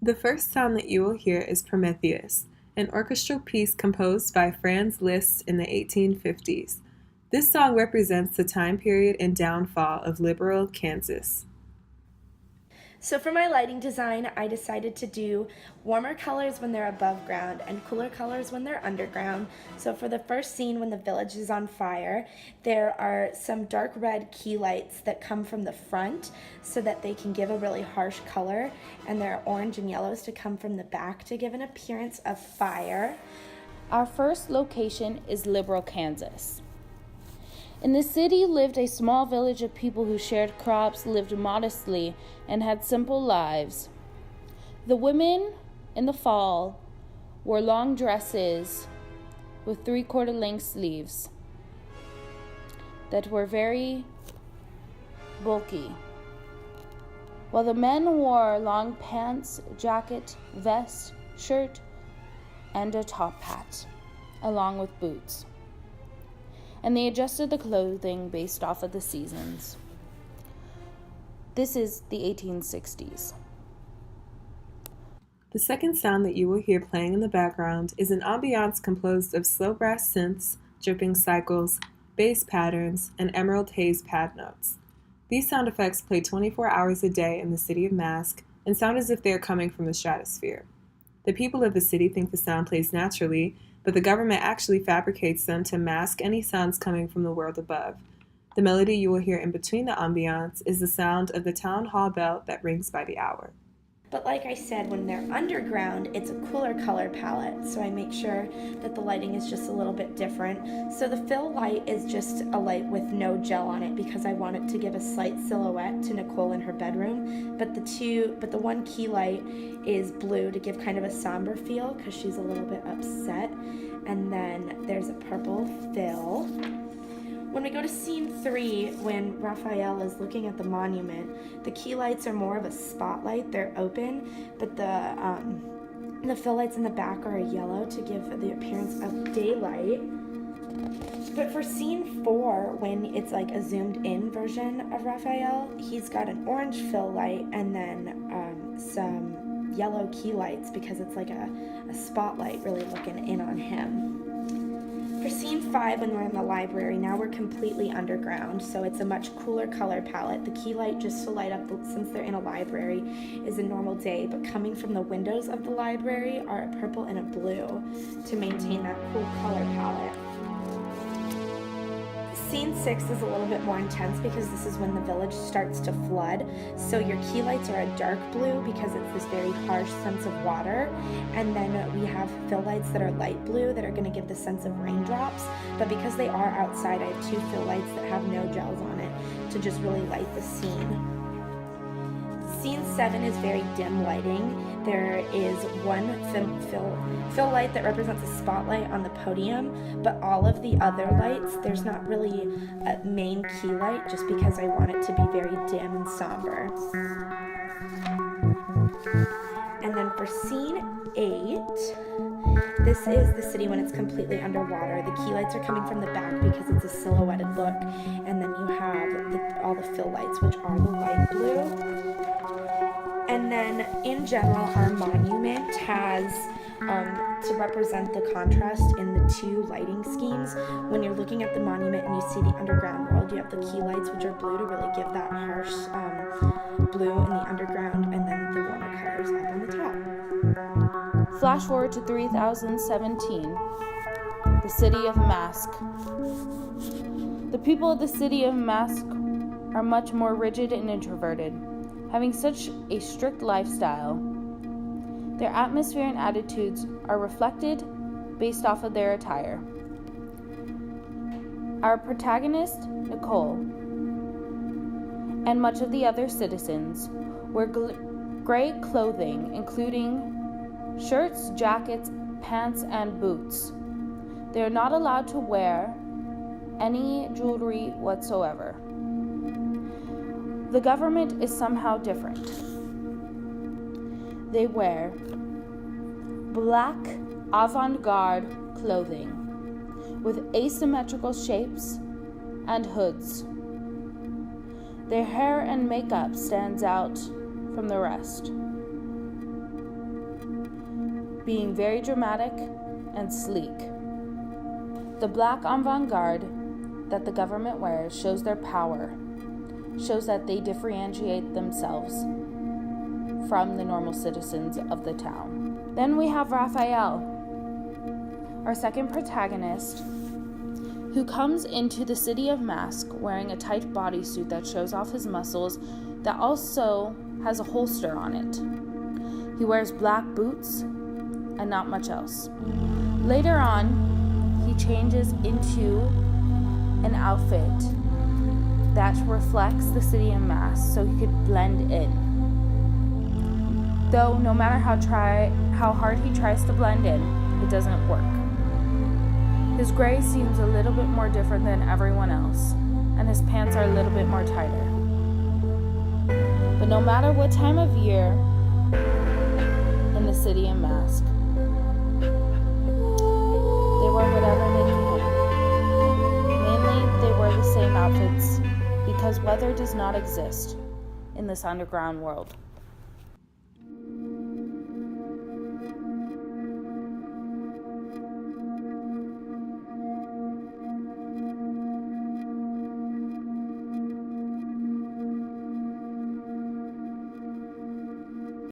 The first sound that you will hear is Prometheus, an orchestral piece composed by Franz Liszt in the 1850s. This song represents the time period and downfall of liberal Kansas. So for my lighting design, I decided to do warmer colors when they're above ground and cooler colors when they're underground. So for the first scene when the village is on fire, there are some dark red key lights that come from the front so that they can give a really harsh color, and there are orange and yellows to come from the back to give an appearance of fire. Our first location is Liberal, Kansas. In the city lived a small village of people who shared crops, lived modestly, and had simple lives. The women in the fall wore long dresses with 3/4 length sleeves that were very bulky, while the men wore long pants, jacket, vest, shirt, and a top hat, along with boots. And they adjusted the clothing based off of the seasons. This is the 1860s. The second sound that you will hear playing in the background is an ambiance composed of slow brass synths, dripping cycles, bass patterns, and emerald haze pad notes. These sound effects play 24 hours a day in the city of Mask and sound as if they are coming from the stratosphere. The people of the city think the sound plays naturally, but the government actually fabricates them to mask any sounds coming from the world above. The melody you will hear in between the ambiance is the sound of the town hall bell that rings by the hour. But like I said, when they're underground, it's a cooler color palette, so I make sure that the lighting is just a little bit different. So the fill light is just a light with no gel on it because I want it to give a slight silhouette to Nicole in her bedroom. But the one key light is blue to give kind of a somber feel because she's a little bit upset. And then there's a purple fill. When we go to scene 3, when Raphael is looking at the monument, the key lights are more of a spotlight. They're open, but the fill lights in the back are a yellow to give the appearance of daylight. But for scene 4, when it's like a zoomed in version of Raphael, he's got an orange fill light and then some yellow key lights because it's like a spotlight really looking in on him. For scene 5, when we're in the library, now we're completely underground, so it's a much cooler color palette. The key light, just to light up, since they're in a library, is a normal day, but coming from the windows of the library are a purple and a blue to maintain that cool color palette. Scene 6 is a little bit more intense because this is when the village starts to flood. So your key lights are a dark blue because it's this very harsh sense of water. And then we have fill lights that are light blue that are going to give the sense of raindrops. But because they are outside, I have 2 fill lights that have no gels on it to just really light the scene. Scene 7 is very dim lighting. There is one fill light that represents a spotlight on the podium, but all of the other lights, there's not really a main key light just because I want it to be very dim and somber. And then for scene 8, this is the city when it's completely underwater. The key lights are coming from the back because it's a silhouetted look, and then you have all the fill lights, which are the light blue. And then, in general, our monument has, to represent the contrast in the 2 lighting schemes, when you're looking at the monument and you see the underground world, you have the key lights, which are blue, to really give that harsh blue in the underground, and then the warmer colors up on the top. Flash forward to 3017, the city of Mask. The people of the city of Mask are much more rigid and introverted, having such a strict lifestyle. Their atmosphere and attitudes are reflected based off of their attire. Our protagonist, Nicole, and much of the other citizens wear gray clothing, including shirts, jackets, pants, and boots. They are not allowed to wear any jewelry whatsoever. The government is somehow different. They wear black avant-garde clothing with asymmetrical shapes and hoods. Their hair and makeup stands out from the rest. being very dramatic and sleek. The black avant-garde that the government wears shows their power, shows that they differentiate themselves from the normal citizens of the town. Then we have Raphael, our second protagonist, who comes into the city of Mask wearing a tight bodysuit that shows off his muscles that also has a holster on it. He wears black boots and not much else. Later on, he changes into an outfit that reflects the city of Mask so he could blend in. Though no matter how hard he tries to blend in, it doesn't work. His gray seems a little bit more different than everyone else, and his pants are a little bit more tighter. But no matter what time of year in the city of Mask, they wear whatever they can. Mainly, they wear the same outfits because weather does not exist in this underground world.